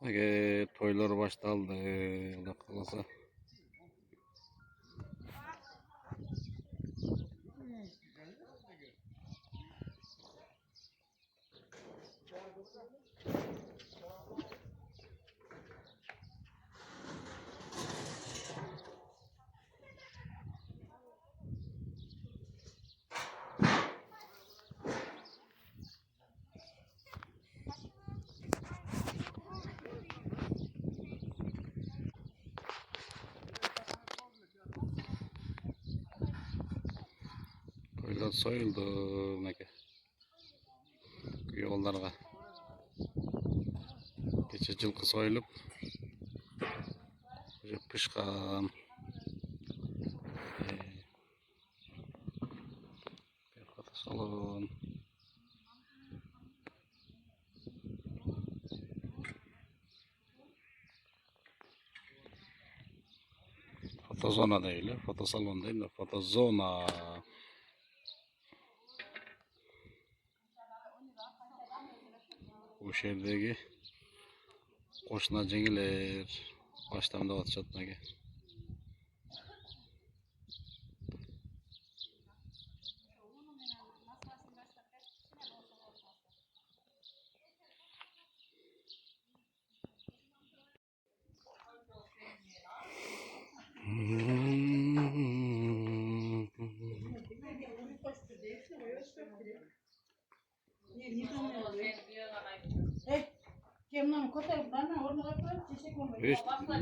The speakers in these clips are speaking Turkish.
Toylar başlandı. Allah kalasa. Toylar soyuldu. Yollarga. Geçe жылқы soyulup pışkan. Bir kata salon. Fotozona değil, fotosalon değil de fotozona. Bu şehirdeki koşuna cengiler başlamda atışatmaya.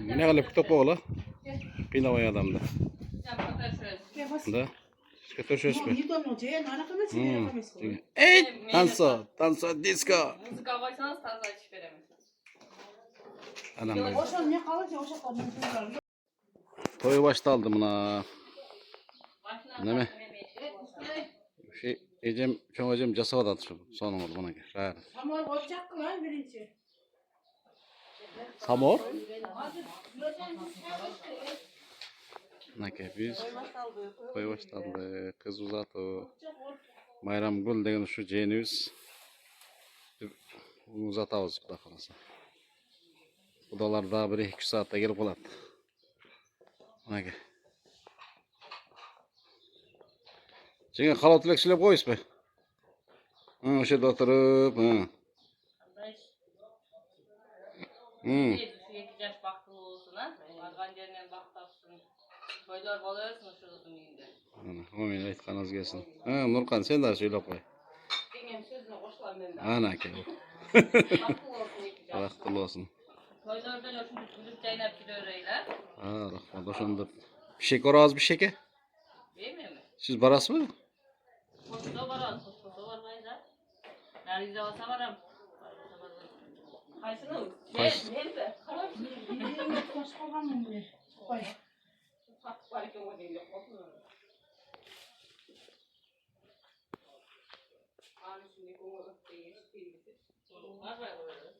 Ne kadar kutup oğla? Pinavaya adamda. Da. Götürüşüz mü? Tanso, tanso, disco. Müzik koysanız tarzı açıp veremezsiniz. Anam böyle. Toyu başta aldım buna. Ne mi? Şey, Ecem, çok Ecem casava atışım. Son oldu buna gel. Samor olacak lan birinci. Samor? Biz toy başlandı. Kız uzatı. Bayram Gül degen şu jeğiniz. Uzatavız kuda kalasa. Kudalar daha 1-2 saatte gelip oladı. Şimdi kalatılık silip koyuz be. O şeyde oturup. Yaş baktığı olsun ha. Argan yerine baktarsın. Toylar balıyorsun şurada mıydı? Amin aytkan az gelsin. Nurkan sen de söyle koy. Dengem sözüne koşulan ben de. Ana ki. Baktığı olsun iki yaş. Baktılı olsun. Toylardan öşündü gülüp caynap gidiyor öyle. Rahmat hoşunda. Bir şey koraz bir şeke. Bilmiyor mu? Siz baras mı? Koşuda var az. Koşuda var mayda. Yani bize olsa varım. Kaysını mı? Kays. Nerede? Yirmi koş kovan mı buraya? Koy. Bak var ki o değil. Abi şimdi o değil. Var var orada.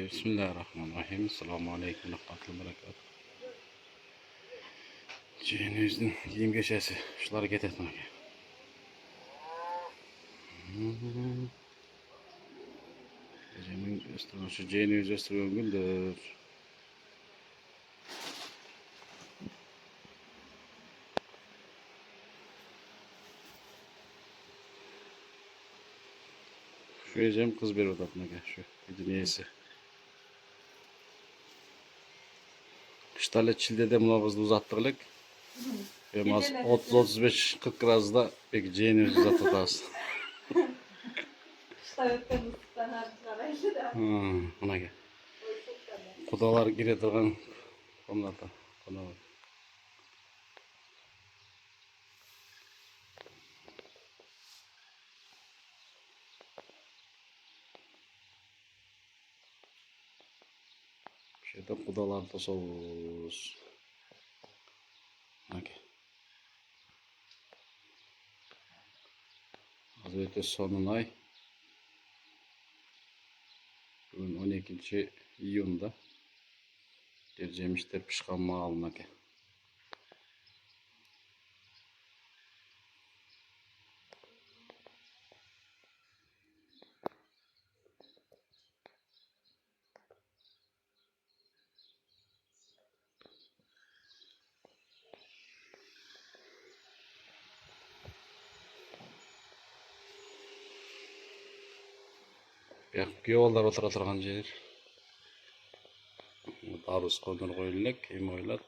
Bismillahirrahmanirrahim. Selamun aleyküm. Rahmetullahi berekat. Cehennemizin giyim geçesi. Şuları getirtmek. Ecemin üstüne şu cehennemizin üstüne güldür. Şu Ecem kız bir odasına gel. Şu dünyası. Kışlarla çildede münafızlı uzattıklık. Ve 30-35-40 grazda peki cehennemizin uzatıdasın. Buna gel. Kudalar gire durgan onlarda. Kudalar. Şeyde kudalar tosavuz. Hazreti Sonunay. Bugün 12. iyunda. Dercemişler pişkan mağalına. Kuyovlar otura turgan yer. Aruz konur koyulak, em oylat.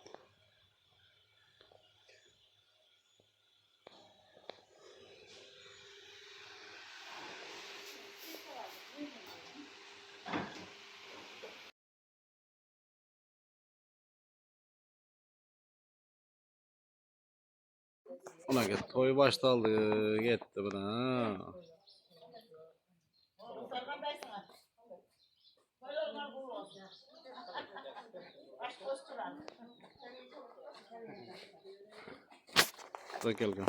Ona get toy başladı, gitti buna. Da gelgan.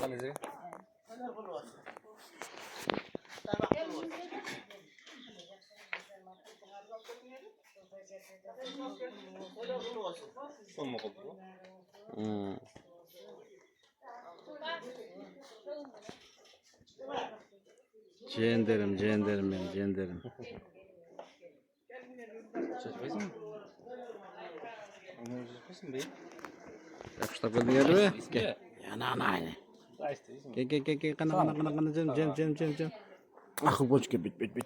Cenderim ben, cenderim. Yakıştak öldü geldi mi? Gel. Yana aynı. Gel, kana, cem. Ah, boş gel, bit.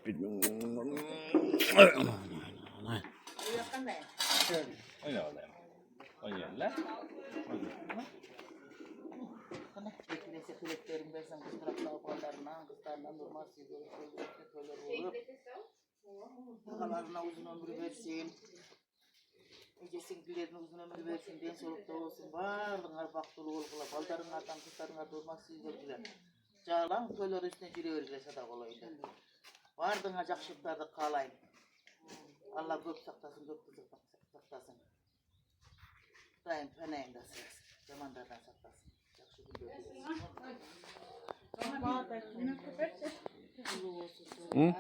Neyse küleklerim versen kız tarafta okullarına, kızlarla durmaz sizleri söyler olup. Kakalarına uzun ömür versin. Ecesinkilerin uzun ömür versin, den solukta olsun. Bağırdılar baktulu olgula, baldarınlardan kızlarına durmaz sizler. Çağlan köyler üstüne yürüyorlar sadak olaydı. Vardığına jakşıklarda kalayın. Allah gök saktasın, gök kızı saktasın. Daim penayın da sırasın, zamanlardan saktasın. Hı?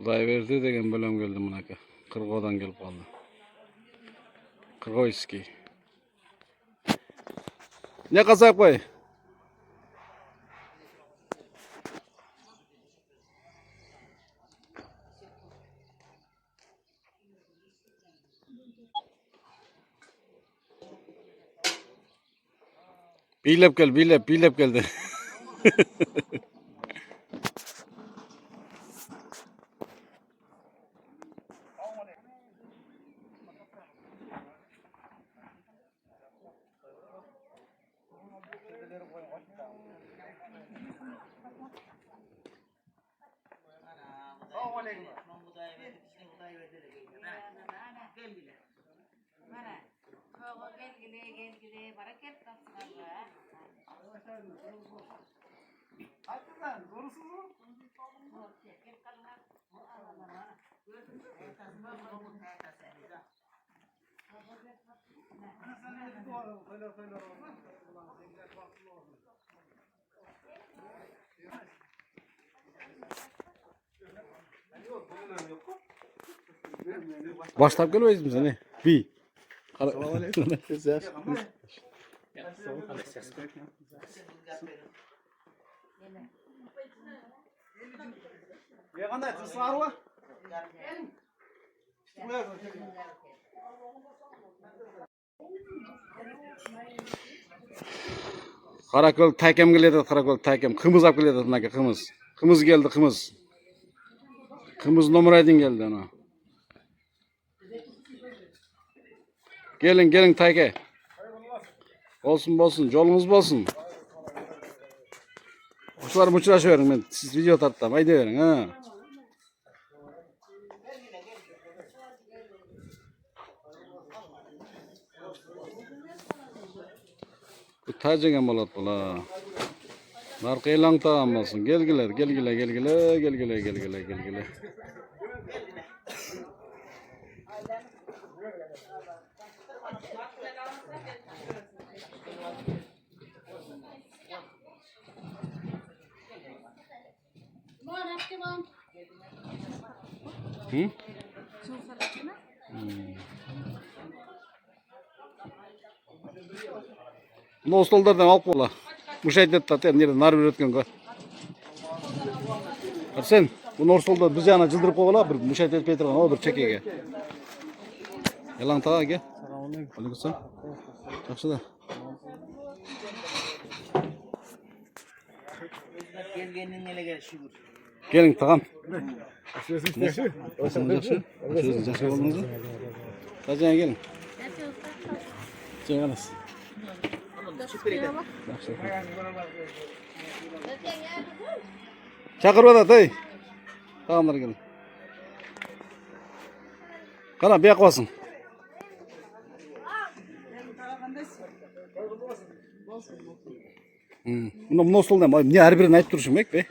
Kuday verdi degen bölüm geldi bunaka. Kırgo'dan gelip kaldı. Kırgoyski. Ne kasak boy? Bilep geldi. Gel bereket kapsın Başlap gelmeyiz mi seni? Bir. Ya qanday qizlar va? Karakol takem geldi, karakol takem. Kımız ap geldi bunaka kımız. Kımız geldi, kımız. Kımız numaraydın geldi ona. Gelin tayke. Olsun, yolunuz bolsun. Kuşlarımı uçuraşıverin ben. Siz video tarttam. Haydi verin ha. Bu tacagan bolat bola. Narqaylan tağam olsun. Gelgiler. Hı? Mына столдардан алып қойла. Мушайт етті аты, нерден нар бір өткен ғой. Арсен, бұл столдар бір жағына жылдырып қойла, бір мушайт етпей тұрған, о бір чекеге. Елаң таға ке. Алейкум. Жақсы да. Gelgenin ele gel şükür. Gelin tağam. Nasılsınız жақсы? Жақсы болдыңыз ба? Қазір gelin. Жаңағыныз. Шақырып атады, ей. Тағамдар келin. Қара, бияқ басың. Мына столдан не әрбірін айтып тұрышым бек бе?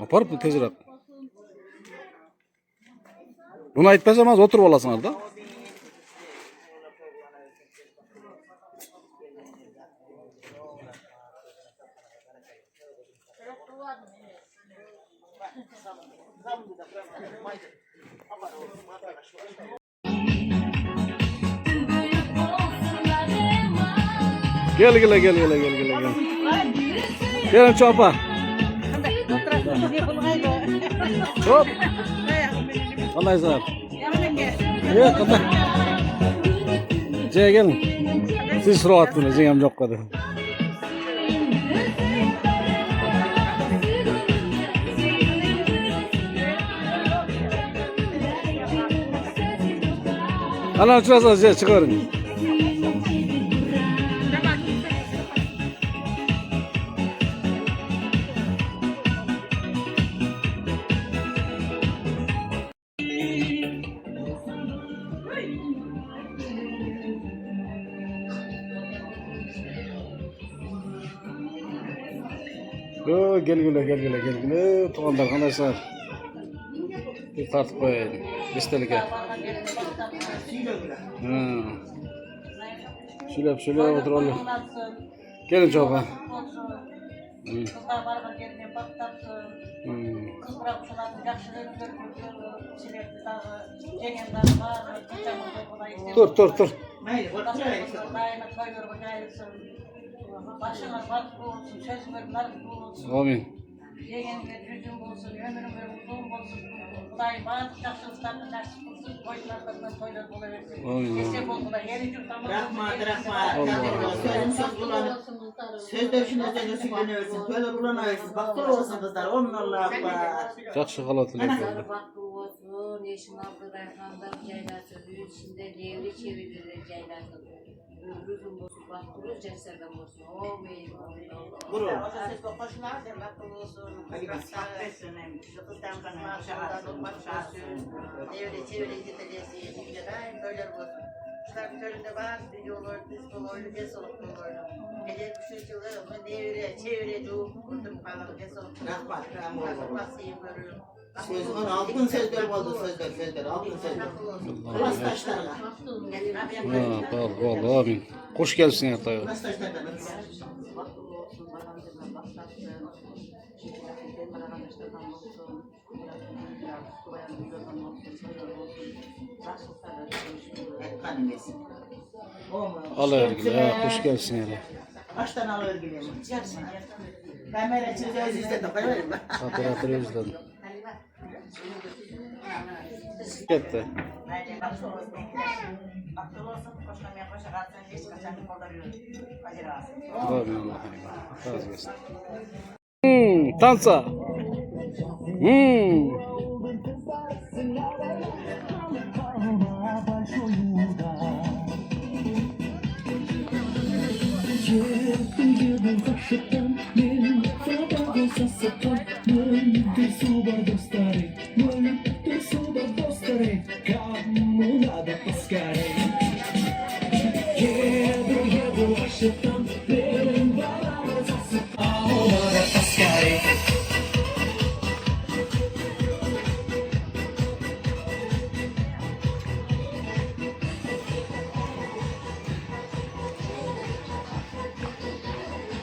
Апарып тезірек. Бұны айтпасам аз отырып аласыңар да. Gel. Gelin çoğapa. Hop. Kanday sağ. Yok kanday. Gelin. Siz sıra attınız. Cengem yok kadar. Ana uçurasa çıkarın. Gel. Tuğanlar kandaşlar. Bir tartıp koyayım. Bestelike. Şöyle oturalım. Gelin çoğba. Kızlar barbar kendine baktarsın. Kız bırakmışlar, yakşılığını görmüşler. Çilekli dağı, cengenler var. Dur. Daima koyuyor bakayısın. Başına bak olsun, sözler nasip olsun. Amin. Yeğenine düzgün olsun, ömrüne uzun olsun. Kudayım bana yakşılıklarını nasip olsun. Koyunlardan toylar bulaversin. Amin. Destek olsunlar, yeni cümtamız. Rahma. Sözde şuna söylüyorsun, böyle kullanıyorsun. Baktır olsun kızlar, onlarla bak. Жақсы қалатылар. Бақытты болсын, ешің алдыдай қандап жайласын, үй ішінде леври чебедері жайласын. Өзің болсын, бақытты жастардан болсын. Омейін. Vurun. Koşular da bakım olsun. Kızdan kanma, şahadın başlasın. Devre çevre gidilesi, yüceden böyle olsun. Şunlar köründe var, bir yolu, biz kolorlu, bir soluk kolorlu. Gece kuşu yılları, ben devre, çevre, duğum, kurdum kalan, bir soluk kolorlu. Basıyım görüyorum. Sözün altın sözler oldu, sözler, altın sözler. Klas taşlarla. Vallahi amin. Hoş gelsin ya tayo. Klas taşlarla. Etkanım yesin. Al ergile, hoş gelsin ya. Kaç tane al örgüleyim? Kamera çözü öz izledim. Hatır özledim. Gitti. Amin Allah'ım. Razı olsun. Tansa.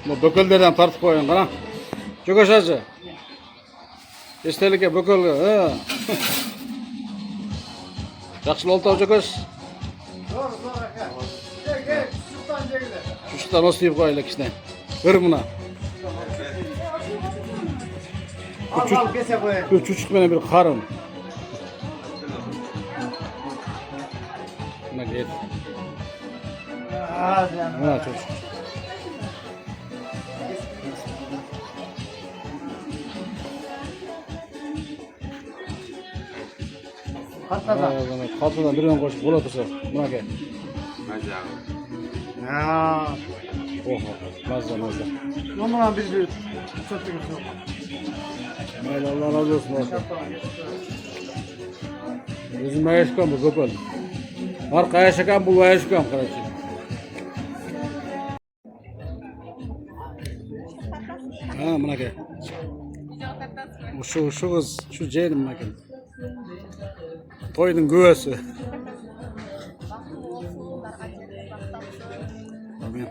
Bu bököllerden tartıp koyun kana. Çok aşağıcı. Estelike bökölge. Yaxşı oldu Jokoş. Doğru. Gel. Sultan Cegile. 3,5'dan o suyup koyla kişine. Ver buna. Al kese koy. 3,5 bana bir karım. Buna gel. Buna çocuk. Katladan. Kaltıdan birden koşup bula dursa. Buna gel. Ya. Oh, mazda. Ondan biz bir satıyoruz. Mayla Allah razı olsun. Bizim ayaşkan bu köpel. Arka ayaşkan bu ayaşkan kardeşim. Ha buna gel. Şu kız, şu Ceylin buna gel. Toydun güvesi. Amin.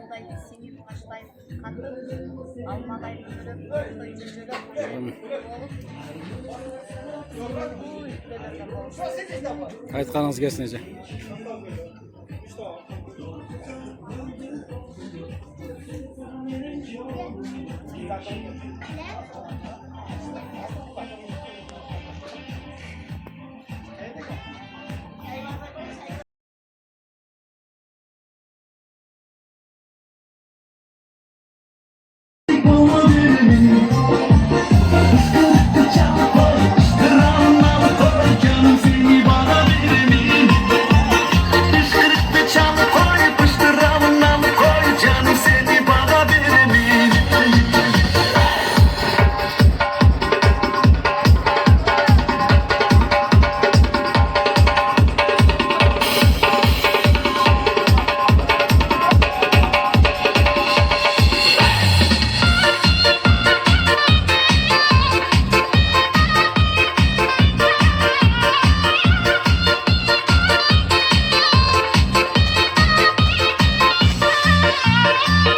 Amin. Aytqanınız gelsin ece.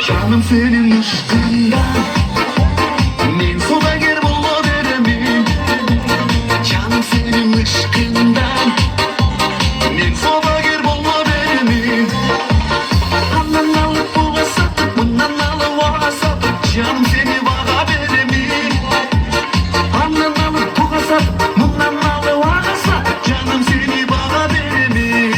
Canım senin ışkından men soda ger bola beremem. Canım senin ışkından men soda ger bola beremem. Andan alıp buğa satıp bundan alıp vağa satıp canım seni vağa beremem. Andan alıp buğa satıp bundan alıp vağa satıp canım seni vağa beremem.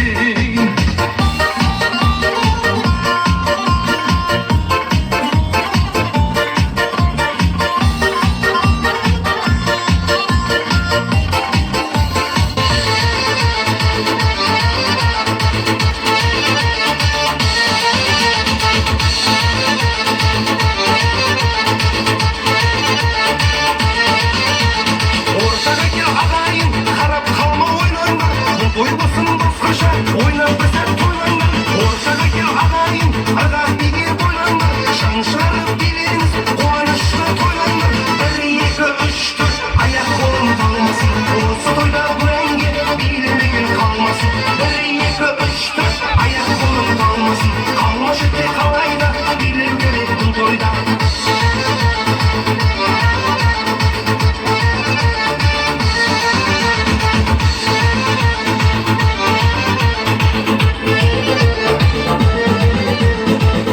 Ortadaki adayım harap kalma oynanlar. Bu duygusun bozkışa oynandı sen toylanlar. Ortadaki adayım adam bir oynanlar. Şanşarıp biliriz kuanışlı toylanlar. Bir iki üç dört ayak kolum kalmasın. Olsa toyda bu rengi bilirgin kalmasın. Bir iki üç dört ayak kolum kalmasın. Kalmış ete kalayda bilir gerek bu toyda.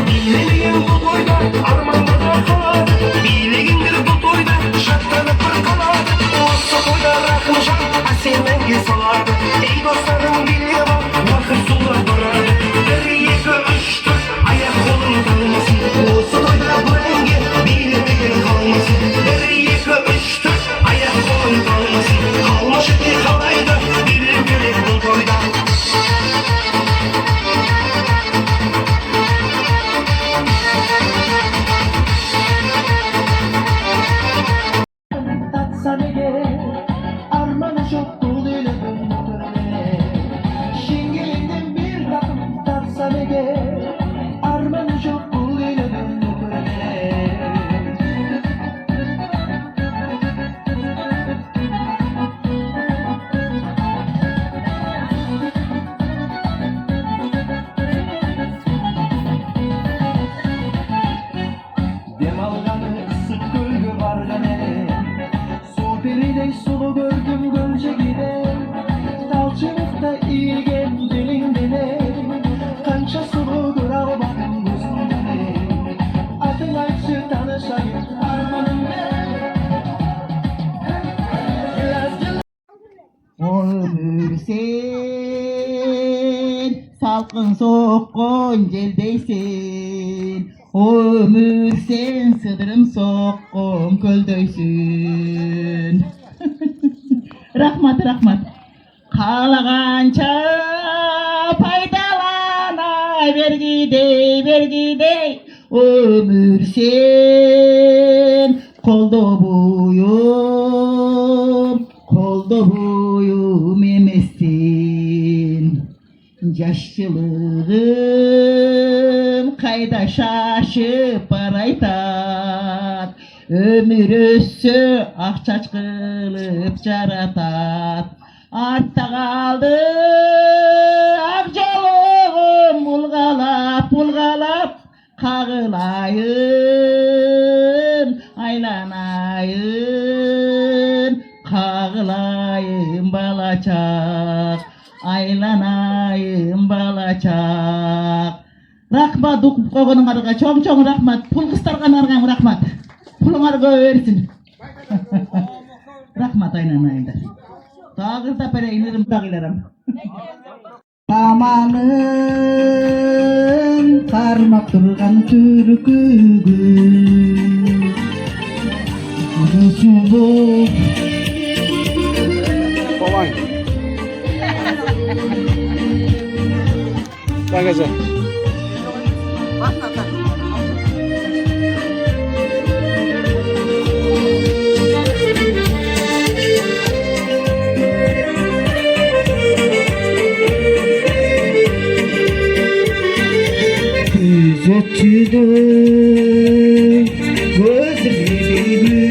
Bileğin bu toyda armanda da kalar. Bileğindir bu toyda şartlanıp kalar. Olsa toyda rakmışam asemen gesalardı. Ey dostlarım biliyor bak vakit sular barar. Bir iki üç dört ayak kolum kalmasın. Olsa toyda bu rengi bilmegin kalmasın. Bir iki üç dört ayak kolum kalmasın. Kalmış eti kalayda bilir gerek bu toyda. Tatsanege armanı çok dolu ile döndürme. Şingelinden bir takım tatsanege armanı çok dolu ile döndürme. Dem alganı ısık gölge var gane. Sohbelide solu gördüm gölce gider. Dalçılıkta iyi gel dilin dile. Kança sulu durar bakın gözümde. ömür sen salkın sokkon jeldeysin. Ömür sen sıdırım sokkon köldöysün. Rahmat rahmat. Kalagança paydalana vergidey ömür sen kolda buyum emessin. Yaşlılığım kayda şaşıp baraytat. Ömür össü akçaç kılıp jaratat. Artta kaldı akçalığım bulgalap kağılayın aylanayın kağılayın balacak aylanayın balacak. Rahmat dokup koygunlarga çoğun rahmat. Pul kıstarganlarga rahmat. Pulungar versin. Rahmat aylanayınlar. Dağırda pereynirim dağılarım. Amanın karmak durgan türkügü Sulu Baban. Sen gece. Götüdü gözlerimi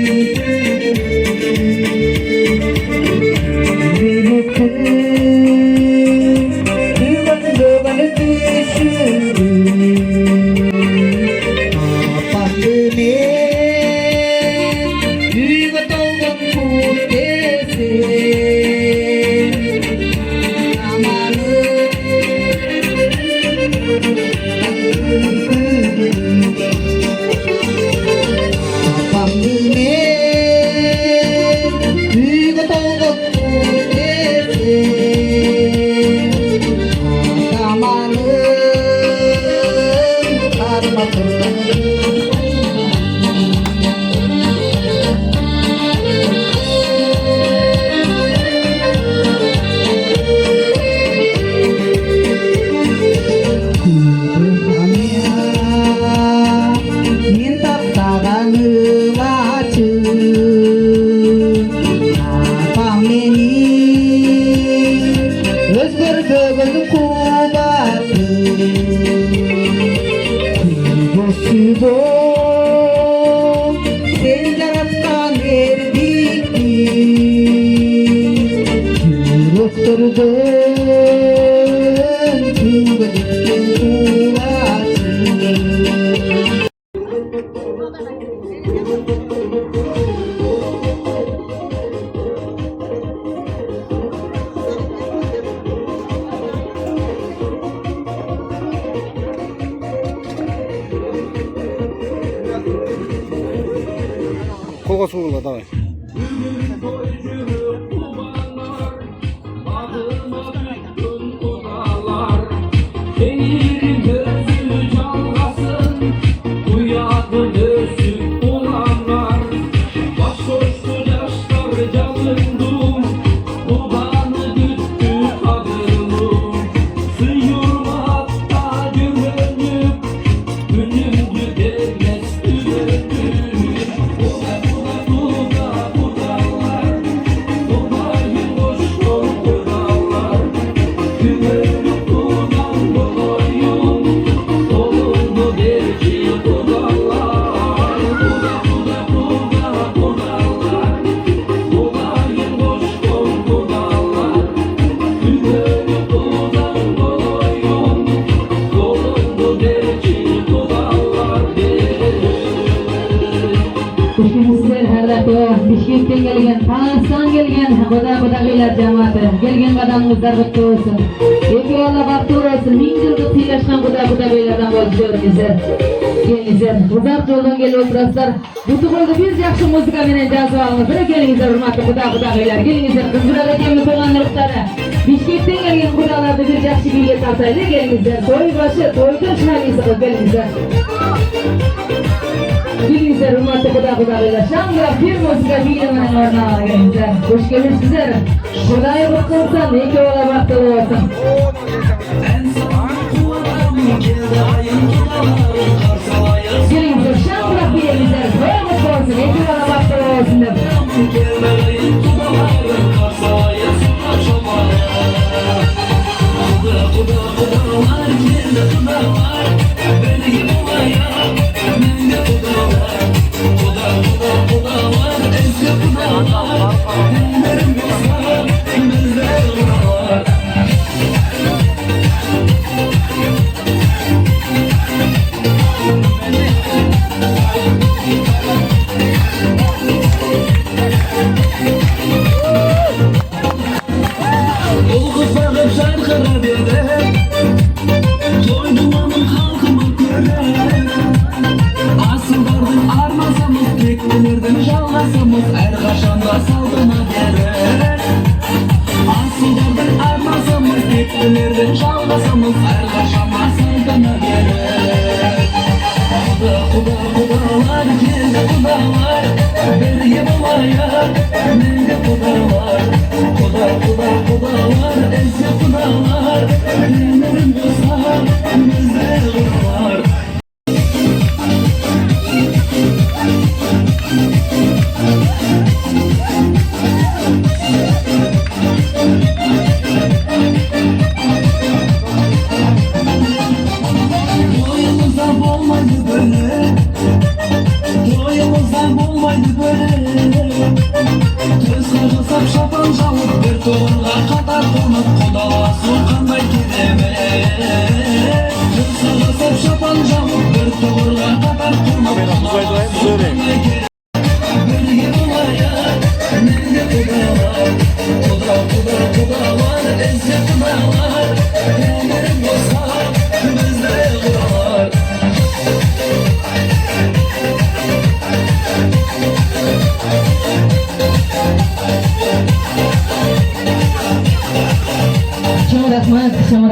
Unuttum Duman düşürdüm Kapandı ne Duygu dolgun kurdesin Amanım Sen yaratkan erdikti Yürüttürdün Tuğba gittin tuğlasın Kolga soğurlar davay. gelgen Kuda cemaati. Gelgen qadamingizlar qutlug olsun. Eki balla baxtli olsun. Ming yildir siylashgan Kuda beylerden bo'lib ko'ringizlar. Kelingizlar. Uzaq yo'ldan kelib o'tirasizlar. Bu qo'lda bir yaxshi muzika bilan jazb olingizlar. Kelingizlar hurmatli Kuda beyler. Kelingizlar. Qizlar akamiz to'g'anliqlari. Bishkekdan kelgan Kudalarni bir yaxshi kuyga tartaylik. Kelingizlar. To'y boshi, to'yda shunaqasi qilib kelingizlar. Kelingizlar hurmatli Kuda beyler. Shamlar bir muzika videoning o'rniga kelingizlar. Xush kelibsizlar. Xudoy qutlug olsun. Eki balla baxtli olsun. Gelingizler, şamlar bilemizler. Koyamız olsun. Eki balla baxtli olsun deb.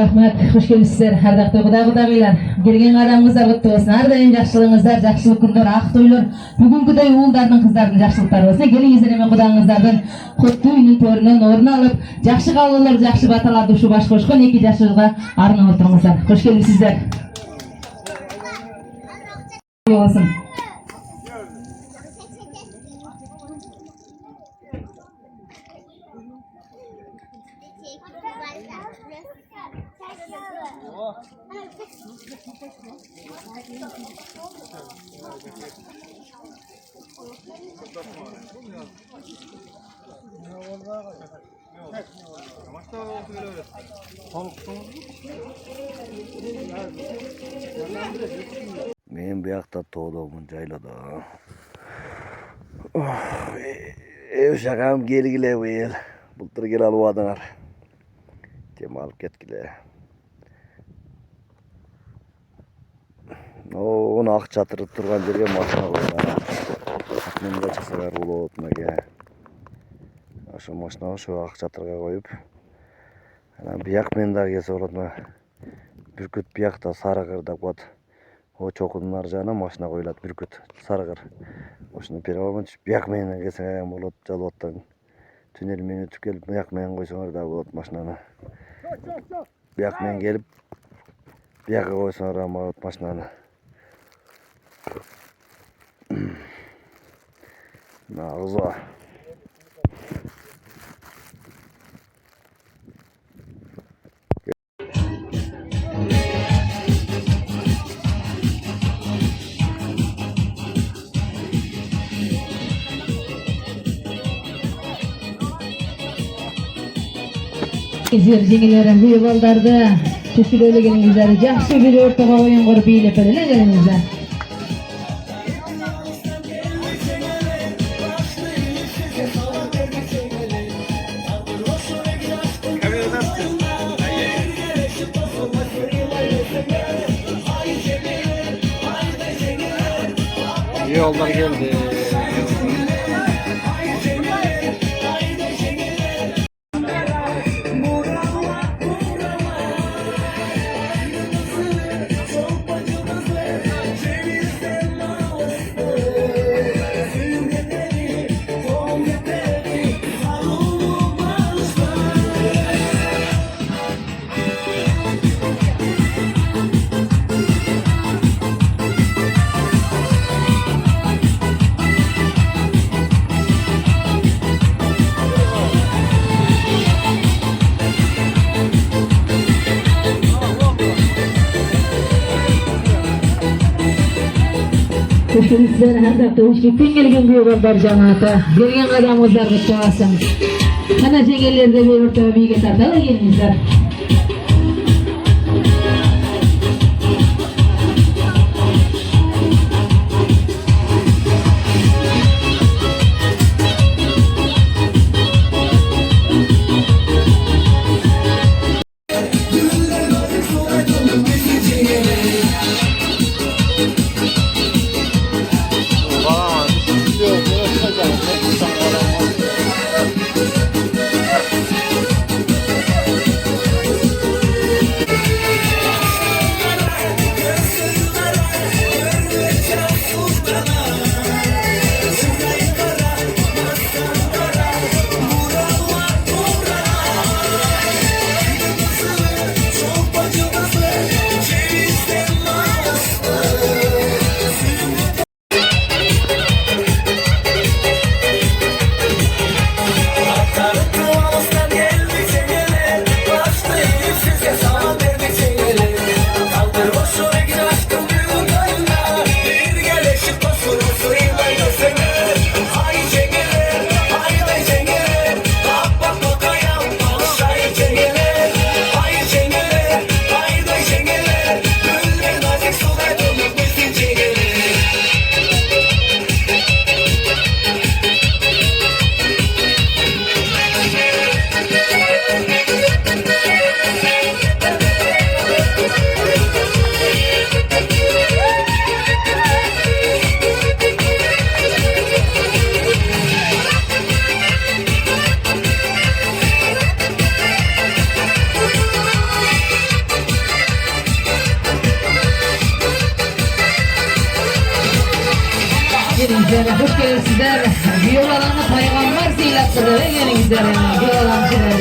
Rahmat, hoş gelipsizler. Ardaqda Kuda beyler. Gelgen qadamingizlar qutlug olsun. Har doim yaxshiliğingizlar, yaxshilik kunlar, aq to'ylar. Bugungiday o'g'illarning, qizlarning yaxshiliklari bo'lsin. Kelingizlar men Kudangizlardan xuddi uyning to'ridan o'rin olib, yaxshi qavlalar, yaxshi batalarni shu bosh qo'shgan ikki yaxshilikqa arnab o'tiringizlar. Hoş gelipsizler. Olsun. Men bu yoqda tug'dim, joylada. O'shaqam kelgile bu yil. Bultur kela oluvadinglar. Kim olib ketgile. Onu aq çatırıp turgan жерге машина qo'ygan. Menda chasalar bo'ladi maga. O'sha mashinani shu aq çatırga qo'yib, ana bu yoq menda kelsa bo'ladi. Бүркүт bu yoqda Sarıg'ir deb qo'yadi. O cho'qinlar jana mashina qo'yiladi Бүркүт, Sarıg'ir. O'shani переводdan tushib bu yoq mendan kelsa ham bo'ladi, Jalotdan. Tünel meni o'tib kelib, bu yoq men qo'ysanglar da bo'ladi mashinani. Bu yoq men kelib, bu yoqqa qo'ysanglar ham bo'ladi mashinani. Nağza. Jengelerim bu yollarda teşkil eylediğinizler, yaxshi bir o'rtaga o'yin qurib biylep edelenizler. yollar geldi. Sizler her dakika hoşgittin gelgen büyüyorlar cemaate. Gelgen adamımızlar kutlasın. Kana çengellerde bir orta bilgi tartalı gelinizler. Gelinizler, hoş gelirsizler. Viyolanı paygamber zeylattırır. Gelinizler, viyolancılar.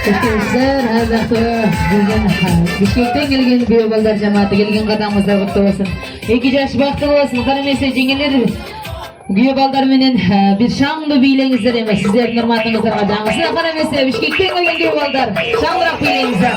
Arkadaşlar, her dakika Bişkek'ten gelgen biyoballar cemaati gelgen kadamızlar kutlu olsun. İki yaş baktı olsun, tanımıysa cengileri biyoballar menen bir şanlı biyleyinizler emas, sizlerin hürmatınızlar adamısına tanımıysa Bişkek'ten gelgen biyoballar, şanlırak biyleyinizler.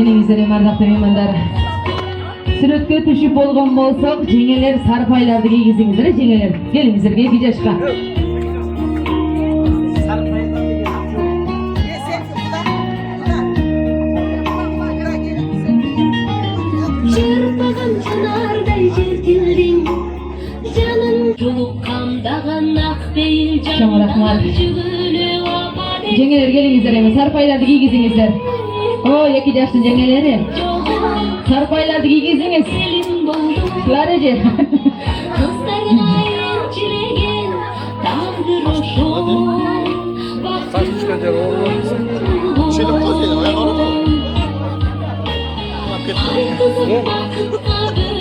Gelingizler ardaqda mehmanlar. Suratga tushib bo'lgan bo'lsak, jengeler sarpaylarni kiygizingizlar, jengeler. Gelingizlarga 2 yoshga. Çırpıgan çınarday çirkildin Canın çoluk kamdağın ak değil Çok rahmat. Jengeler gelingizler, sarpaylarni kiygizingizlar. O 2 yoshli jengeleri. Sarpaylarni kiygizingiz. Larece. Saç düşkence oldu. Şeyde koyayım, ayağını da.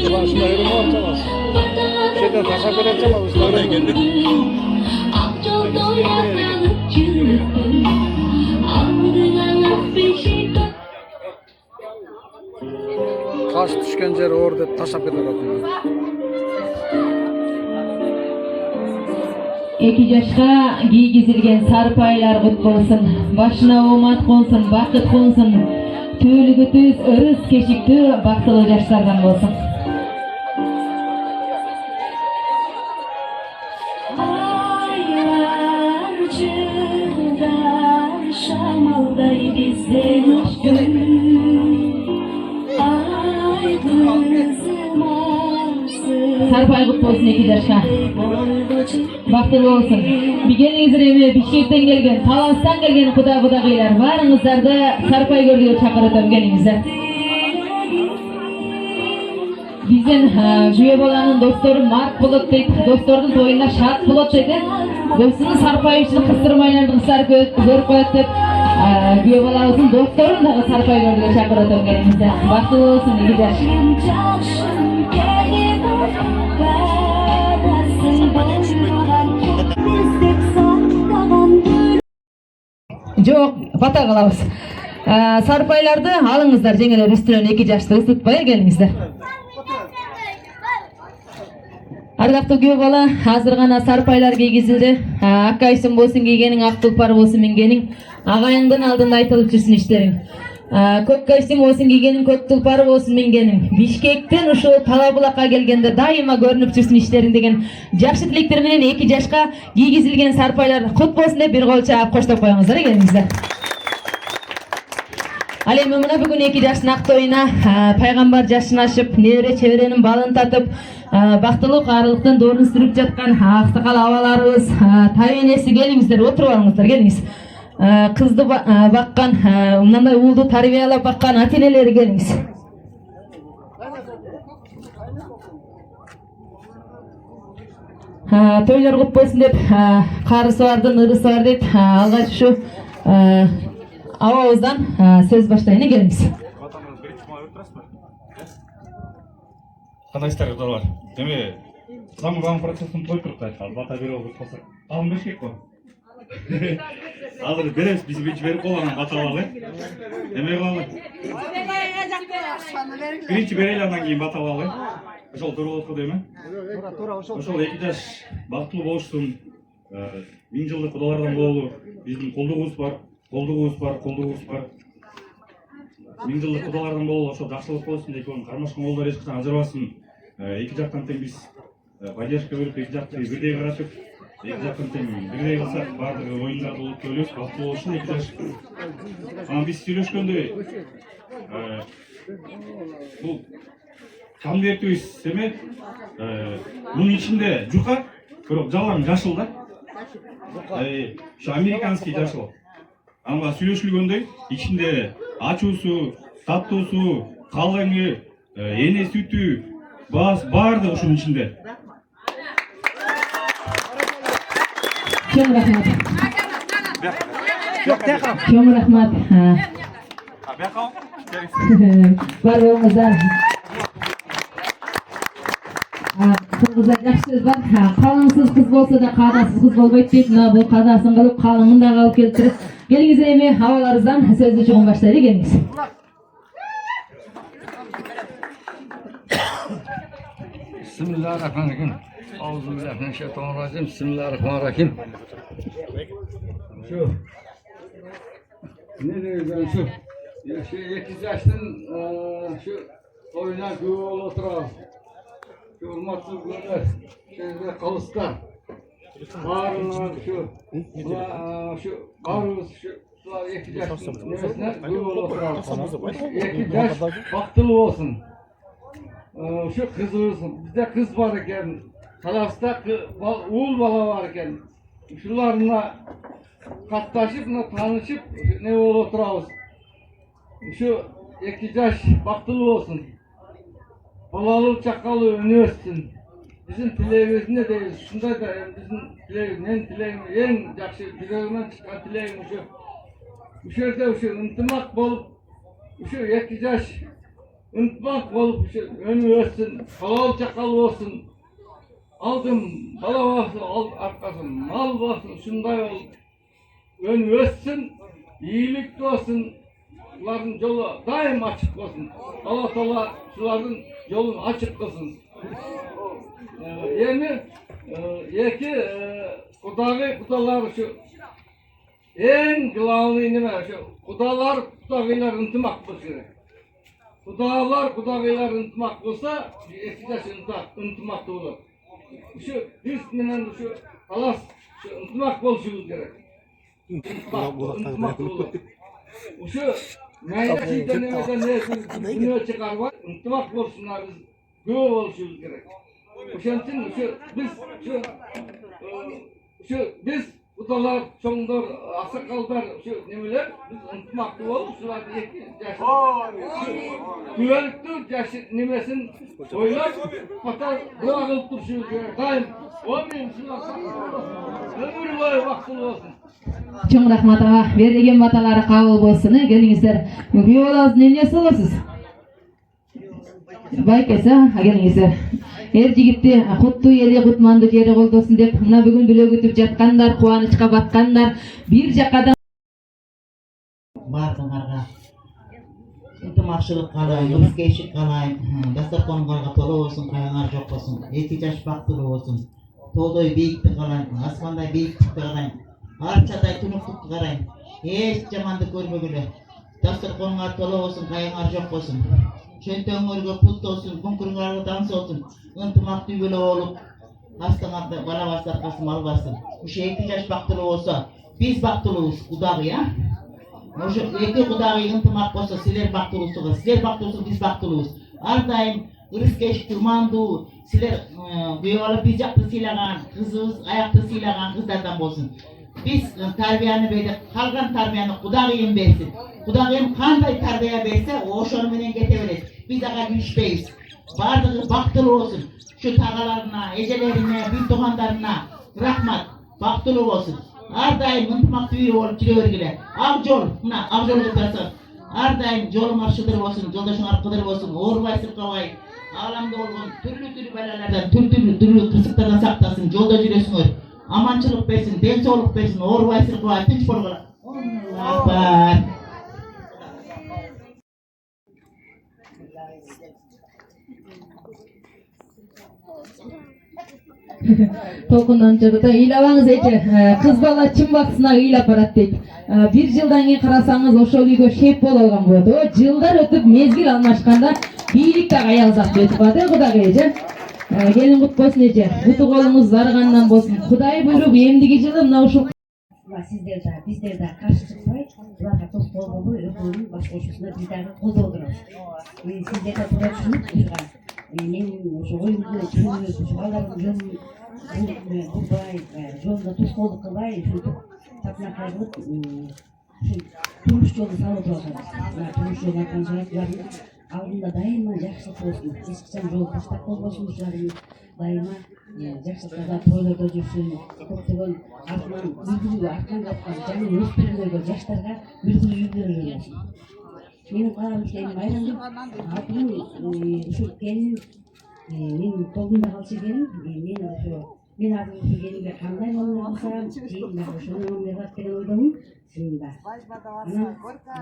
Ulan şuna yorum yapacağız. Şeyden teşekkür edeceğim ama işte oraya geldik. Taş düşken yer orada taşap eder. 2 yoshga kiygizilgen sarpaylar kut bolsun. Başına omat konsun, bakıt konsun. Tüylügütüz, örüz keşikti, baktılı yaşlardan bolsun. Aylar çıldar şamalday bizden gün Ay kızım arsın Sarpay kut bolsun 2 yoshga. Baktılı olsun. Bir gelingizler eme, Bişkekten gelgen, Talastan gelgen kuda-kudagıylar. Barыңızlarda sarpay gördüğü çakırıdım gelingizler. Bizden güye bolanın dostları Mark Bulut deyip, dostlarının toyunda Şart Bulut dedi. Dostunun sarpay için kıstırmaylarını kısar görüp koyup deyip, güye bolanın dostların da sarpay gördüğü çakırıdım gelingizler. Baktılı olsun 2 yaş. Жоқ, фата кылабыз. Sarpaylardı alыңızдар, жеңелер üstüne 2 yaşta ısıtpay gelingizler. Ардактуу күйөө бала, азыр гана sarpaylar кийгизилди. Аккайсың болсун кийгениң, ак тулпар болсун мингениң, агайыңдын алдында айтылып жүрсүн иштериң. Көк кайсың болсун кийгениң, көк тулпар болсун мингениң. Бишкектен ушул Талабулакка келгенде дайыма көрүнүп жүрсүн иштериң деген жакшы тилектер менен 2 жашка кийгизилген sarpaylar кут болсун деп бир кол чаап коштоп коюңуздар, келиңиздер. Ал эми мына бүгүн 2 жаштын ак тоюна пайгамбар жашын ашып, небере чеберенин балын татып, бактылык арылыктын доорун сүрүп жаткан аксакал абаларыбыз, тай энеси келиңиздер, отуруп алыңыздар, келиңиз. Кызды баккан, мындай уулду тарбиялап баккан ата-энелери келиңиз. Тойлор кут болсун деп, карысы бардын, ырысы бар дейт. Алгач ушу абабыздан сөз баштайын, келиңиз. Кандай иштер бар? Деме, заман процессын той турупты, ал бата берип болсо, алым бериш керек го. Азыр беребиз, биз берип койгон бата алалы. Эме кылалы. Биринчи берели, андан кийин бата алалы. Ошол туура болот го дейм. Ошол 2 жаш бактылуу болушсун, 1000 жылдык кудалардан бололу. Биздин колдугубуз бар. 1000 жылдык кудалардан бололу, ошол жакшылык болсун деп кармашкан колдор эч качан ажырабасын. 2 жактан тең биз поддержка берип, 2 жакты бирдей карашып, 2 жактан тең бирдей кылсак, баардыгы оюндар болуп келебиз, бактылуу болушун 2 жаш. Анан биз сүйлөшкөндө бул конвертибиз эме, мунун ичинде жука, бирок жалаң жашыл да. Ошо американский жашыл. Ага сүйлөшүлгөндөй, ичинде ачуусу, таттуусу, калыңы, эне сүтү, баардыгы ушунун ичинде. Чоң рахмат. Чоң рахмат. Бар болуңуздар. Кыздар жакшы сөз бар. Калыңсыз кыз болсо да кадасыз кыз болбойт дейт. Мына бул кадасын кылып, калыңын да калып келтирип. Келиңиздер эми абаларыбыздан сөздү чогум баштайлы, келиңиз. Bismillahirrahmanirrahim. Euzubillahimineşşeytanirracim. Bismillahirrahmanirrahim. Şu. Ne diyeceğim şu? Şu 2 yaştan şu oyuna güvol oturan. Şu hurmatlı günler. Şeyde kalısta. Bağırılan şu bağırımız şu 2 yaştan nevesine güvol oturan. 2 yaş baktılı olsun. Şu kızımız, bizde kız var iken, Kalas'ta oğul bala var iken, şularla katlaşıp, tanışıp ne ol oturağız. Şu 2 yaş baktılı olsun. Balalı çakalı önü ötsün. Bizim dileğimiz ne değil, şunda da bizim dileğimiz, en yakşı dileğimden çıkan dileğimiz şu. Bu şöyle şu ıntımak bolup, şu 2 yaş unutmak olup önü ötsün, halal çakal olsun. Aldım bala olsun, arkasın mal olsun, şunday ol. Önü ötsün, iyilik olsun. Bunların yolu daim açık olsun. Allah Teala şuların yolunu açık kılsın. Yani kudalar şu en gılavlı inime şu kudagıylar ıntımak bakıyor. Kudagıylar ıntımak olsa 2 yaş ıntımak da olur. Şu biz menen şu alas şu ıntımak boluşumuz gerek. Intımak da olur. Şu mayda şeyden nemeden ne çıkar var? Intımak bolsunlar biz göğe boluşumuz gerek. Oşantin biz kudalar, çoğunlar, asakallar, şu nemeler biz ıntımaklı olup şular 2 yaş güvenliktir yaşı nemesin oylap hatta bırakılıp duruşu daim olmayayım şular ömür boyu vaktılı olsun. Çok rahmat ağa. Berdigen bataları kabul bolsun. Gelingizler. Biyoğlu nenesi olasiz? Baykesa, gelingizler. Her jigitти kuttu eli kutmandı jeri koldosun dep mına бүгүн бүлөк өтүп жаткандар, кубанычка баткандар, бир жакадан Бардыңарга ынтымакчылык каалайм, ырыскейчилик каалайм, дасторконуңарга толо болсун, кайыңар жок болсун, 2 жаш бактылуу болсун, тоодой бийиктик каалайм, асмандай бийиктикти каалайм, арчадай тунуктукту карайм, эч жамандык көрбөгүлө, дасторконуңар толо болсун, кайыңар жок болсун, чөнтөңөргө пут болсун, буңкуруңарга данс болсун, ынтымактуу бүлө болуп, астыңарда бала басар, касым мал бассын. Ушу 2 жаш бактылуу болсо, биз бактылуубуз, кудагый, Ошо 2 кудагый ынтымак болсо, силер бактылуусуңар, силер бактылуусуң, биз бактылуубуз. Ар дайым ырыскеч турмандуу, силер күйөөбала биз жакты сыйлаган, кызыбыз аякты сыйлаган кыздардан болсун. Биз тарбияны бердик, калган тарбияны кудагыйым берсин. Kudagayım kандай tarbiye verse ошону менен кете берет. Biz ага күнүшпөйбүз. Бардыгы бактылуу болсун. Şu tagalarına, ejelerine, bin toğanlarına rahmat, bактылуу болсун. Ар дайым ынтымактуу үй болуп жүрө бергиле. Ак жол, мына ак жолго турасың. Ар дайым жолуң аршыдыр болсун, жолдошуңар кыдыр болсун, оорубай сыркабай, ааламда болгон түрлүү балалардан, түрлүү кырсыктардан сактасын, жолдо жүрөсүңөр. Аманчылык берсин, ден соолук берсин, оорубай сыркабай, тынч болгула. Акбар. Толкундан чыгды. Ыйлабаңыз эче. Кыз бала чын баксына ыйлап барат дейт. 1 жылдан кийин карасаңыз ошол үйгө шеп боло алган болот. Жылдар өтүп мезгил алмашканда бийлик дагы аялзат өтүп барды Кудагайчы. Келин кут болсун эче. Буту колуңуз баргандан болсун. Кудай буйруп эмдиги жылы мына ушул сиздер да, биздер да каршы чыкпай, буларга тоскоол болбой, өкмөттүн баш кошуусуна биз дагы колдоо беребиз. Сиздер да туура түшүнүп, мен ошо оюмду түшүнүп, балдардын жолун бурбай, жолунда тоскоолдук кылбай, ушинтип тапына кайрылып, турмуш жолун салып жатабыз. Турмуш жолун айтканча булардын алдында дайыма жакшылык болсун, эч качан жол таштап болбосун, ушулардын дайыма жакшылыкта тойлордо жүрсүн, көптөгөн артынан үлгүлүү аркан капкан жаңы өспүрүмдөргө, жаштарга үлгүлүү жүргөрүлөр болсун. Менин каалагым келин майрамдын атын ушу келин менин колумда калчу келин, мен азыр ушу келинге кандай мамиле кылсам, келин ошону мамиле кылат деген ойдомун. Анан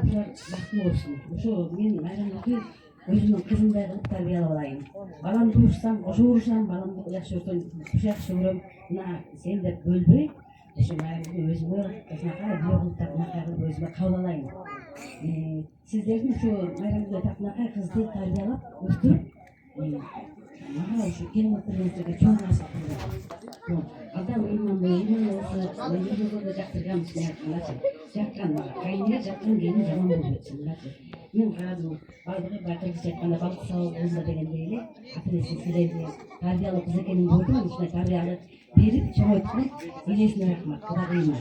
ушулар бактылуу болсун. Ошо мен майрамдыкы өзүмдүн кызымдай кылып тарбиялап алайын. Баламды урушсам, ошо урушам, баламды жакшы көрсөм, жакшы көрөм. Мына сен деп бөлбөй, ошо майрамдыкы өзүмө, ошонакай бирөө кылып өзүмө кабыл алайын. Sizlerin şu bayramda takmaka kızdı tarbiyalap öptürüp bana şu gelmeklerinize çok nasıl yapıyorlar. Adam iman olsa yılda jaktırganmış ne yaptılar. Jakkan kayınlar jakkan gelin zaman buluyorsunlar. Men razı bazı bardak çekmede balık sağlığı olsa degendeyle atlesi silevdi. Tarbiyalı kız ekenin gördüm işte tarbiyalı berip çoğaltma ilesine rahmat Kudagayma.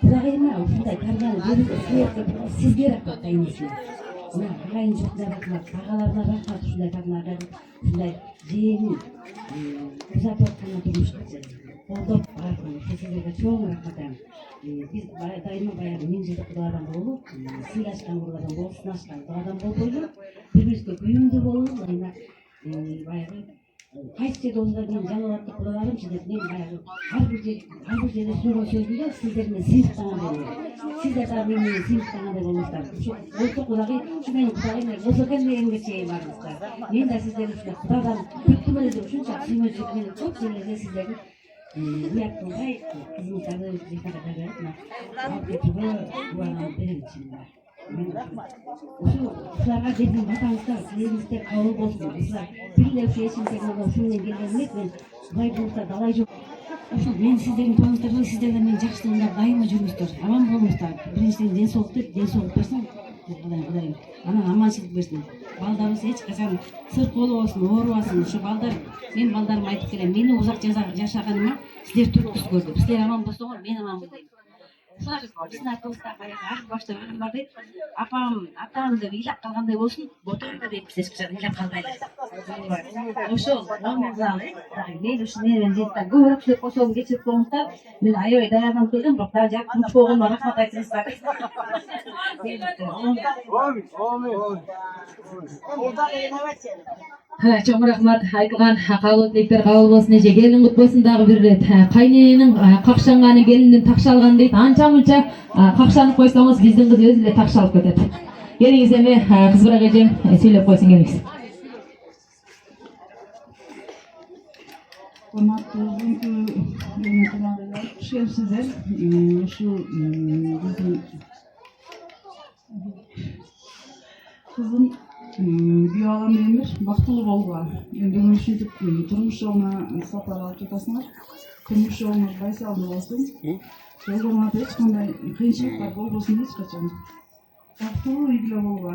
Kudagayma ушундай тарбияны берип сизге рахмат айнысына. Мына ағайыншылыққа рахмат, ағаларына рахмат ушундай тармағы ушундай жеңіл ұзатып жатқанына тұрмышқа қолдап рахмат. Сіздерге чоң рахмат айтамын. Biz dayıma bayağı 1000 жылдық құдадан болуп, сыйлашқан құдадан болуп, сынашқан құдадан болуп, бір-бірімізге күйімді болуп, баяғы қайсы жерде осындай мен жалауатты құдаларым мен баяғы әрбір жерде сөйлеген сөзімде сіздермен сыйлықтағандай болуп, сіздер да менімен сыйлықтағандай болыңыздар. Осы құдағи, şu менің құдағим осы екен дегенге шейін барыңыздар. Мен де сіздердің құдадан күтті біледі үшінші сүймеушілігімен көп сендерге сіздердің uyattığımda kızımızları zihara kadar alып кетуге кубанып берем чынында. Ушуларга жердин батаңыздар, силердер кабыл болсун. Ушулар бирге чечимдерге ушу менен келген эмес, мен былай болса далай жок. Ошо мен сиздердин тоюңуздарда сиздерден менин жакшылыгымда дайыма жүрүңүздөр, аман болуңуздар. Биринчиден ден соолук берсин, Кудайым. Анан аманчылык берсин. Балдарыбыз эч качан сырт болбосун, оорубасын. Ушу балдар, мен балдарыма айтып келем, мени узак жашаганыма силер түрткүс көрдү. Силер аман болсоңор, мен аманмын дейм. Ушулар биздин айтыбызда баягы ар башта бар дейт. Апам, атам деп ыйлап калгандай болсун, ботойго дейт биз эч качан ыйлап калбайлы. Ошол маңызал, мен ушу менен жетти. Көбүрөөк сүйлөп койсом кечирип коюңуздар. Мен аябай даярданып келдим, бирок дагы жак тыныч болгонума рахмат айтыңыздар. Чоң рахмат айтылган кабыл тилектер кабыл болсун эже. Келин кут болсун дагы бир ирет. Кайнененин какшанганы келиндин такшалган дейт. Анча мынча какшанып койсоңуз биздин кыз өзү эле такшалып кетет. Келиңиз эми кызбырак эжем сүйлөп койсун келиңиз. Sizler şu bizim kızım bir adam emir baktulu bolga. Endi onu şutup turmuş yoluna sapar alıp жатасыңар. Turmuş yoluna baysaldı olsun. Жолдорунда эч кандай кыйынчылыктар болбосун эч качан. Бактылуу үйгүлө болго.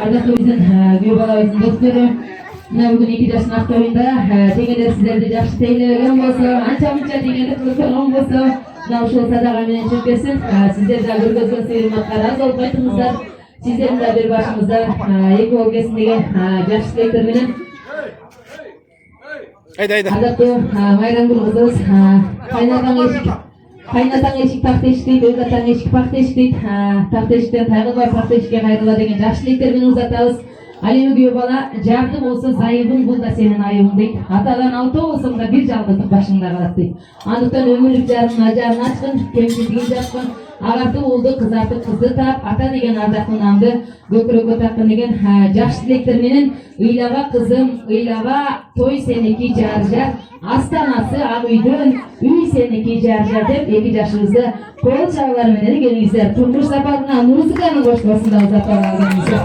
Ардактуу биздин күйөө балабыздын достору, мына бүгүн 2 жаштын актоюнда теңелер сиздерди жакшы тейлеген болсо, анча мынча теңелип көргөн болсо, мына ушул садага менен чыгып кетсин. Сиздер да көргөзгөн сыйырмакка ыраазы болуп кайттыңыздар. Сиздердин да бир башыңызда эки ол келсин деген жакшы тилектер менен. Ардактуу Майрамгүл кызыбыз кайнатаң эшик так тешик дейт, өз атаң эшик пак тешик дейт. Так тешиктен кайгылба, пак тешикке кайрыла деген жакшы тилектер менен узатабыз. Ал эми күйөө бала жарды болсо зайыбың, бул да сенин айыбың дейт. Атадан 6 болсоң да бир жалгыздык башыңда калат дейт. Андыктан өмүрлүк жарымын ажарын ачкын, кемчилигин жапкын, агартып уулду, кызартып кызды таап, ата деген ардактуу наамды көкүрөккө таккын деген жакшы тилектер менен ыйлаба кызым, ыйлаба той сеники жар жар, астанасы ак үйдөн үй сеники жар жар деп 2 жашыбызды кол чабуулар менен келиңиздер. Турмуш сапарына музыканын кошкосунда узатып алганыңыздар.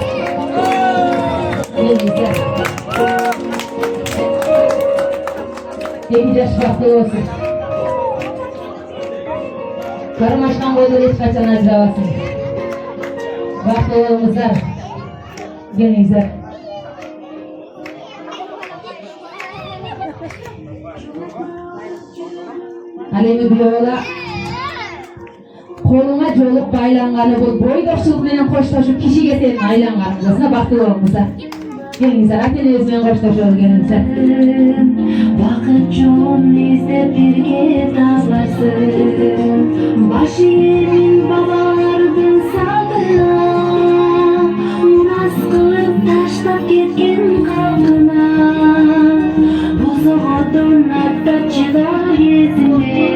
Эки жаш бактылуу болсун. Кармашкан колдор эч качан ажырабасын. Бактылуу болуңуздар. Келиңиздер. Ал эми күйөө бала колуңа жолук байланганы бул бойдошчулук менен коштошуп кишиге сенин айланганың болсуна бактылуу болуңуздар. Келиңиздер, ата-энеңиз менен коштошолу келиңиздер. Бакыт жолун издеп бирге тааларсың, баш ийимин бабалардын сагына, мурас кылып таштап кеткен калдына, бузоодон аттап чыгар кезинде,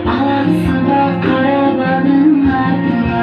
алаңсыба карабадың артына.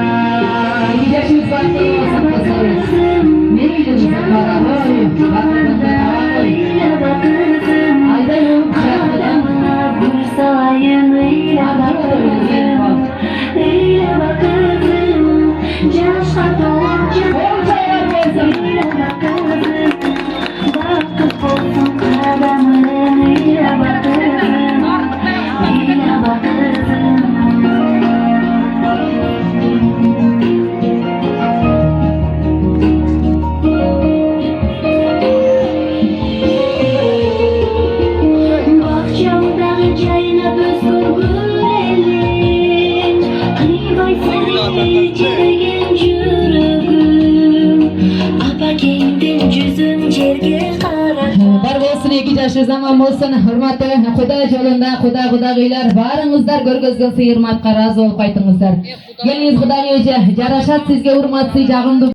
Бар болсын, 2 жашы заман болсын. Hurmatly Xudo yo'lida Xudo-Xudoylar, baringizlar ko'rgazgan siyirmatga razı olup qaytыңыздар. Geliniz Xudoga jarashat sizga hurmatli, jag'imli